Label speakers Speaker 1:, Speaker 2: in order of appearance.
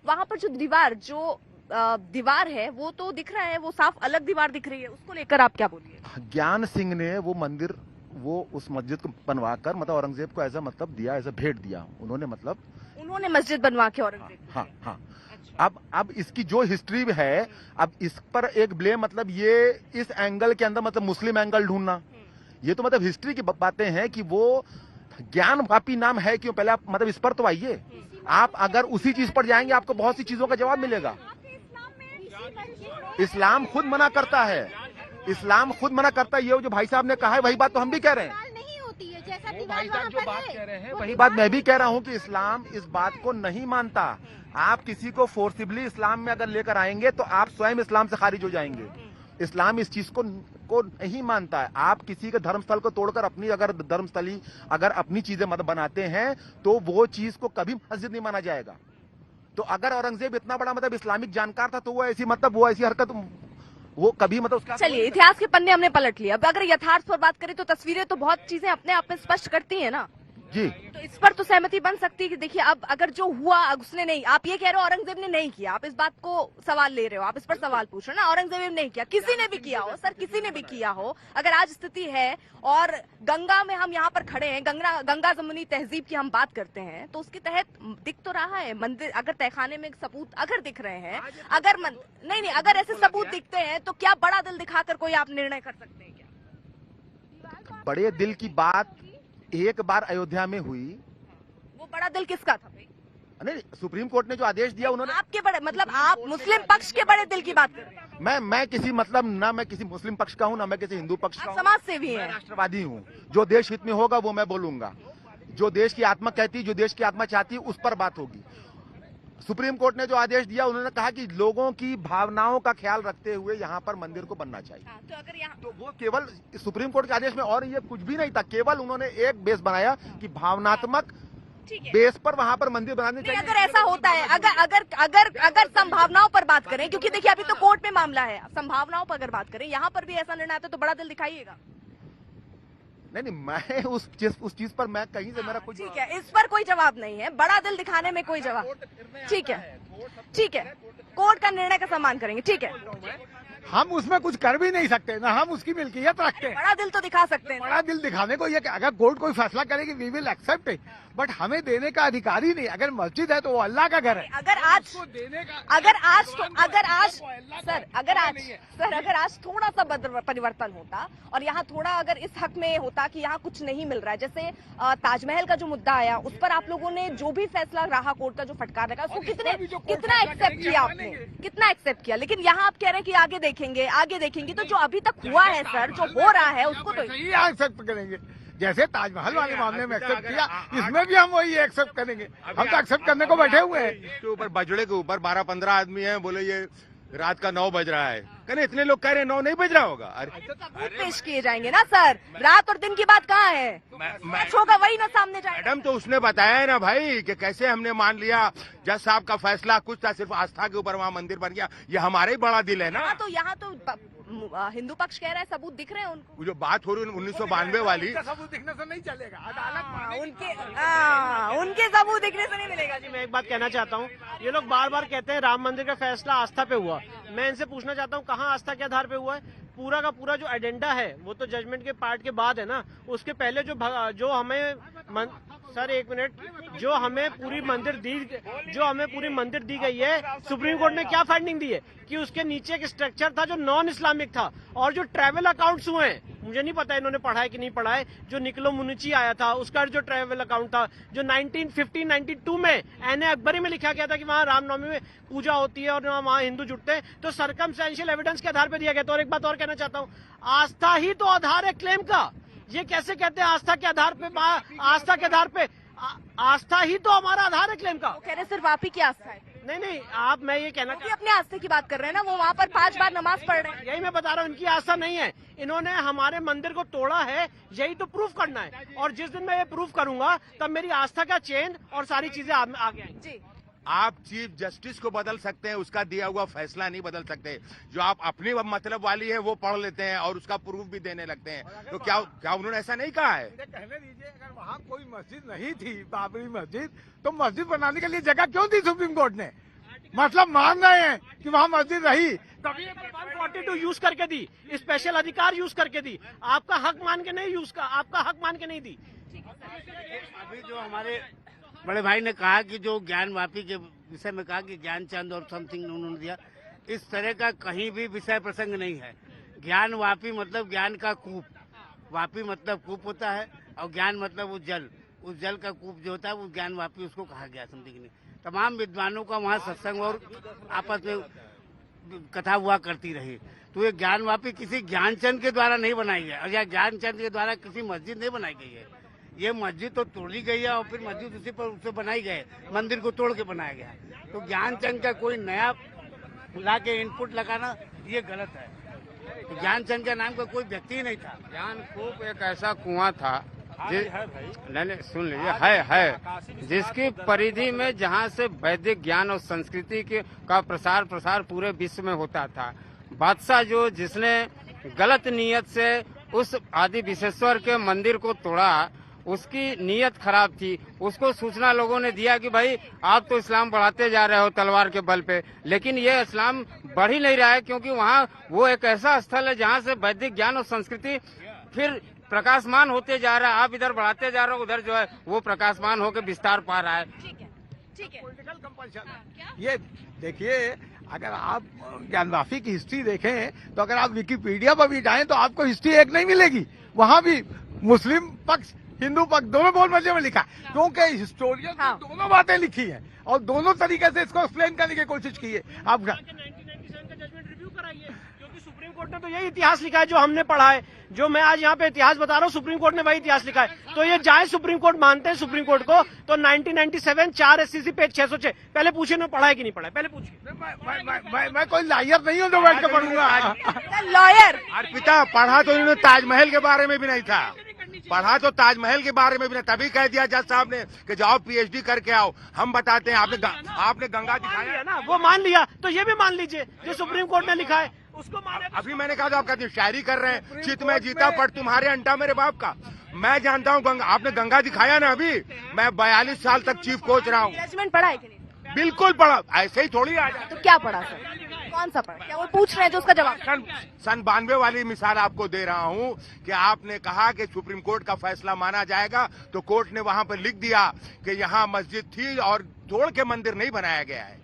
Speaker 1: वहां पर जो दीवार है वो तो दिख रहा है, वो साफ अलग दीवार दिख रही है, उसको लेकर आप क्या बोलिए?
Speaker 2: ज्ञान सिंह ने वो मंदिर, वो उस मस्जिद को बनवाकर मतलब औरंगजेब को ऐसा मतलब दिया, ऐसा भेंट दिया उन्होंने, मतलब
Speaker 1: उन्होंने मस्जिद बनवा के औरंगजेब को?
Speaker 2: हाँ हाँ। अब इसकी जो हिस्ट्री है, अब इस पर एक ब्लेम, मतलब ये इस एंगल के अंदर मतलब मुस्लिम एंगल ढूंढना, ये तो मतलब हिस्ट्री की बातें हैं कि वो ज्ञान वापी नाम है क्यों, पहले आप मतलब इस पर तो आइए। आप अगर उसी चीज पर जाएंगे आपको बहुत सी चीजों का जवाब मिलेगा। इस्लाम खुद मना करता है, इस्लाम खुद मना करता है। ये जो भाई साहब ने कहा है वही बात तो हम भी कह रहे हैं। भाई साहब जो बात कह रहे हैं वही बात मैं भी कह रहा हूँ कि इस्लाम इस बात को नहीं मानता। आप किसी को फोर्सिबली इस्लाम में अगर लेकर आएंगे तो आप स्वयं इस्लाम से खारिज हो जाएंगे। इस्लाम इस चीज को नहीं मानता है। आप किसी के धर्मस्थल को तोड़कर अपनी अगर धर्मस्थली अगर अपनी चीजें मत बनाते हैं तो वो चीज को कभी मस्जिद नहीं माना जाएगा। तो अगर औरंगजेब इतना बड़ा मतलब इस्लामिक जानकार था तो वो ऐसी मतलब वो ऐसी हरकत वो कभी मतलब उसका।
Speaker 1: चलिए, इतिहास के पन्ने हमने पलट लिया। अब अगर यथार्थ पर बात करें तो तस्वीरें तो बहुत चीजें अपने आप में स्पष्ट करती है ना
Speaker 2: जी।
Speaker 1: तो इस पर तो सहमति बन सकती है कि देखिए अब अगर जो हुआ उसने नहीं, आप ये कह रहे हो औरंगजेब ने नहीं किया, आप इस बात को सवाल ले रहे हो, आप इस पर सवाल पूछ रहे हो ना। औरंगजेब ने नहीं किया, किसी ने भी किया हो सर, किसी ने भी किया हो। अगर आज स्थिति है और गंगा में हम यहाँ पर खड़े हैं, गंगा जमुनी तहजीब की हम बात करते हैं तो उसके तहत दिख तो रहा है मंदिर। अगर तहखाने में सबूत अगर दिख रहे हैं, अगर नहीं, अगर ऐसे सबूत दिखते हैं तो क्या बड़ा दिल दिखाकर कोई आप निर्णय कर सकते हैं क्या?
Speaker 2: बड़े दिल की बात एक बार अयोध्या में हुई।
Speaker 1: वो बड़ा दिल किसका था भाई?
Speaker 2: नहीं, सुप्रीम कोर्ट ने जो आदेश दिया उन्होंने।
Speaker 1: आपके बड़े मतलब आप मुस्लिम पक्ष के बड़े दिल की बात कर रहे हैं?
Speaker 2: मैं किसी मतलब ना मैं किसी मुस्लिम पक्ष का हूँ ना मैं किसी हिंदू पक्ष का हूँ।
Speaker 1: समाज सेवी
Speaker 2: मैं
Speaker 1: हैं,
Speaker 2: राष्ट्रवादी हूँ। जो देश हित में होगा वो मैं बोलूंगा। जो देश की आत्मा कहती, जो देश की आत्मा चाहती उस पर बात होगी। सुप्रीम कोर्ट ने जो आदेश दिया उन्होंने कहा कि लोगों की भावनाओं का ख्याल रखते हुए यहाँ पर मंदिर को बनना चाहिए।
Speaker 1: तो अगर यहाँ
Speaker 2: तो वो केवल सुप्रीम कोर्ट के आदेश में और ये कुछ भी नहीं था, केवल उन्होंने एक बेस बनाया कि भावनात्मक बेस पर वहाँ पर मंदिर बनाने चाहिए।
Speaker 1: अगर ऐसा होता है, अगर संभावनाओं पर बात करें, क्योंकि देखिए अभी तो कोर्ट में मामला है, संभावनाओं पर अगर बात करें यहाँ पर भी ऐसा निर्णय आता तो बड़ा दिल दिखाइएगा।
Speaker 2: नहीं, मैं उस चीज पर मैं कहीं से मेरा कुछ।
Speaker 1: ठीक है, इस पर कोई जवाब नहीं है, बड़ा दिल दिखाने में कोई जवाब। ठीक है, कोर्ट का निर्णय का सम्मान करेंगे। ठीक है,
Speaker 3: हम उसमें कुछ कर भी नहीं सकते ना, हम उसकी मिल्कियत रखते हैं।
Speaker 1: बड़ा दिल तो दिखा सकते हैं।
Speaker 3: बड़ा दिल दिखाने को ये अगर कोर्ट कोई फैसला करेगी we will accept it, but हमें देने का अधिकार ही नहीं। अगर मस्जिद है तो वो अल्लाह का घर है।
Speaker 1: अगर आज थोड़ा सा परिवर्तन होता और यहाँ थोड़ा अगर इस हक में होता कि यहाँ कुछ नहीं मिल रहा है, जैसे ताजमहल का जो मुद्दा आया उस पर आप लोगों ने जो भी फैसला रहा कोर्ट का जो फटकार लगा उसको कितना एक्सेप्ट किया आपने, कितना एक्सेप्ट किया। लेकिन यहाँ आप कह रहे हैं कि आगे देखेंगे तो जो अभी तक हुआ है सर, जो हो रहा है उसको तो
Speaker 3: एक्सेप्ट करेंगे। जैसे ताजमहल वाले मामले में एक्सेप्ट किया, इसमें भी हम वही एक्सेप्ट करेंगे। हम तो एक्सेप्ट करने को बैठे हुए हैं।
Speaker 4: इसके ऊपर बजड़े के ऊपर 12-15 आदमी हैं, बोले ये रात का 9 बज रहा है। कहने इतने लोग कह रहे हैं 9 नहीं बज रहा होगा।
Speaker 1: अरे पेश किए जाएंगे ना सर, रात और दिन की बात कहाँ है? मैच होगा वही ना सामने जाएगा।
Speaker 4: मैडम तो उसने बताया है ना भाई कि कैसे हमने मान लिया जज साहब का फैसला कुछ था, सिर्फ आस्था के ऊपर वहाँ मंदिर बन गया। ये हमारा ही बड़ा दिल है ना।
Speaker 1: तो यहाँ तो हिंदू पक्ष कह रहा है सबूत दिख रहे हैं उनको।
Speaker 4: जो बात हो रही है 1992 वाली,
Speaker 3: सबूत दिखने से नहीं चलेगा। अदालत
Speaker 1: उनके सबूत दिखने से नहीं मिलेगा।
Speaker 5: मैं एक बात कहना चाहता हूँ, ये लोग बार बार कहते हैं राम मंदिर का फैसला आस्था पे हुआ। मैं इनसे पूछना चाहता हूँ कहाँ आस्था के आधार पे हुआ है? पूरा का पूरा जो एजेंडा है वो तो जजमेंट के पार्ट के बाद है ना। उसके पहले जो हमें सर एक मिनट, जो हमें पूरी मंदिर दी गई है, सुप्रीम कोर्ट ने क्या फाइंडिंग दी है कि उसके नीचे एक स्ट्रक्चर था जो नॉन इस्लामिक था। और जो ट्रैवल अकाउंट्स हुए हैं, मुझे नहीं पता इन्होंने पढ़ा है कि नहीं पढ़ा है, जो निकलो मुनिची आया था उसका जो ट्रैवल अकाउंट था, जो 1992 में एन अकबरी में लिखा गया था कि वहाँ रामनवमी में पूजा होती है और वहाँ हिंदू जुटते हैं, तो सर्कमस्टेंशियल एविडेंस के आधार पर दिया गया था। और एक बात और कहना चाहता हूँ, आस्था ही तो आधार है क्लेम का। ये कैसे कहते हैं आस्था के आधार पे? आस्था ही तो हमारा आधार है क्लेम का।
Speaker 1: वो कह रहे सिर्फ आप ही की आस्था है।
Speaker 5: नहीं, आप, मैं ये कहना
Speaker 1: अपने आस्था की बात कर रहे हैं ना, वो वहाँ पर 5 बार नमाज पढ़ रहे हैं।
Speaker 5: यही मैं बता रहा हूँ, इनकी आस्था नहीं है। इन्होंने हमारे मंदिर को तोड़ा है, यही तो प्रूफ करना है। और जिस दिन मैं ये प्रूफ करूंगा तब मेरी आस्था का चेंज और सारी चीजें आगे आएंगी।
Speaker 1: जी,
Speaker 4: आप चीफ जस्टिस को बदल सकते हैं, उसका दिया हुआ फैसला नहीं बदल सकते। जो आप अपनी मतलब वाली है वो पढ़ लेते हैं और उसका प्रूफ भी देने लगते हैं। तो क्या उन्होंने ऐसा नहीं कहा है?
Speaker 3: कहने दीजिए, अगर वहाँ कोई मस्जिद नहीं थी, बाबरी मस्जिद, तो मस्जिद बनाने के लिए जगह क्यों दी सुप्रीम कोर्ट ने? मतलब मान रहे हैं कि वहाँ मस्जिद रही,
Speaker 5: तभी 142 यूज करके दी, स्पेशल अधिकार यूज करके दी, आपका हक मान के नहीं यूज का, आपका हक मान के नहीं दी।
Speaker 6: अभी जो हमारे बड़े भाई ने कहा कि जो ज्ञान वापी के विषय में कहा कि ज्ञान चंद और समथिंग उन्होंने दिया, इस तरह का कहीं भी विषय प्रसंग नहीं है। ज्ञान वापी मतलब ज्ञान का कूप, वापी मतलब कूप होता है, और ज्ञान मतलब उस जल का कूप जो होता है वो ज्ञान वापी उसको कहा गया समथिंग ने। तमाम विद्वानों का वहाँ सत्संग और आपस में कथा हुआ करती रही। तो ये ज्ञान वापी किसी ज्ञानचंद के द्वारा नहीं बनाई है, और या ज्ञानचंद के द्वारा किसी मस्जिद नहीं बनाई गई है। ये मस्जिद तो तोड़ी गई है और फिर मस्जिद उसी पर उससे बनाई गई, मंदिर को तोड़ के बनाया गया। तो ज्ञानचंद का कोई नया ला के इनपुट लगाना ये गलत है। तो ज्ञानचंद का नाम का कोई व्यक्ति ही नहीं था।
Speaker 7: ज्ञान कूप एक ऐसा कुआं था नहीं सुन लीजिए, है जिसकी परिधि में जहाँ से वैदिक ज्ञान और संस्कृति का प्रसार पूरे विश्व में होता था। बादशाह जो जिसने गलत नियत से उस आदि विश्वेश्वर के मंदिर को तोड़ा, उसकी नीयत खराब थी। उसको सूचना लोगों ने दिया कि भाई आप तो इस्लाम बढ़ाते जा रहे हो तलवार के बल पे, लेकिन ये इस्लाम बढ़ ही नहीं रहा है, क्योंकि वहाँ वो एक ऐसा स्थल है जहाँ से वैदिक ज्ञान और संस्कृति फिर प्रकाशमान होते जा रहा है। आप इधर बढ़ाते जा रहे हो, उधर जो है वो प्रकाशमान होकर विस्तार पा रहा है।
Speaker 1: ठीक है।
Speaker 3: Political compulsion. ये देखिए, अगर आप ज्ञान वापी की हिस्ट्री देखें तो अगर आप विकिपीडिया पर भी जाएं तो आपको हिस्ट्री एक नहीं मिलेगी। वहाँ भी मुस्लिम पक्ष हिंदू पक्ष दोनों बहुत मजे में लिखा, क्योंकि हिस्टोरियन ने दोनों बातें लिखी है और दोनों तरीके से इसको एक्सप्लेन करने की कोशिश की है। आप
Speaker 5: 1997 का जजमेंट रिव्यू कराइए, क्योंकि सुप्रीम कोर्ट ने तो यही इतिहास लिखा है जो हमने पढ़ा है। जो मैं आज यहाँ पे इतिहास बता रहा हूँ, सुप्रीम कोर्ट ने वही इतिहास लिखा है। तो ये जाए सुप्रीम कोर्ट मानते हैं सुप्रीम कोर्ट को, तो 1997 4 SCC पेज 606 पहले पूछे ना पढ़ा है कि नहीं पढ़ा है, पहले पूछिए।
Speaker 3: मैं कोई लायर नहीं हूँ जो बैठ के पढ़ूंगा।
Speaker 1: लॉयर
Speaker 4: अर्पिता, पढ़ा तो इन्होंने ताजमहल के बारे में भी नहीं था, पढ़ा तो ताजमहल के बारे में भी नहीं, तभी कह दिया जज साहब ने कि जाओ PhD करके आओ। हम बताते हैं, आपने गंगा दिखाया
Speaker 5: है ना, वो मान लिया, तो ये भी मान लीजिए जो सुप्रीम कोर्ट ने लिखा है उसको माने।
Speaker 4: अभी मैंने कहा था आप कहते हैं शायरी कर रहे हैं, चित में जीता पड़ तुम्हारे अंटा मेरे बाप का। मैं जानता हूँ गंगा, आपने गंगा दिखाया ना। अभी मैं 42 साल तक चीफ कोच रहा हूँ।
Speaker 1: जजमेंट पढ़ा है कि नहीं?
Speaker 4: बिल्कुल पढ़ा, ऐसे ही थोड़ी आ जाए।
Speaker 1: तो क्या पढ़ा सर, कौन सा पढ़ा? क्या वो पूछ रहे हैं जो उसका जवाब?
Speaker 4: सन 92 वाली मिसाल आपको दे रहा हूँ कि आपने कहा कि सुप्रीम कोर्ट का फैसला माना जाएगा, तो कोर्ट ने वहाँ पर लिख दिया कि यहाँ मस्जिद थी और तोड़ के मंदिर नहीं बनाया गया है।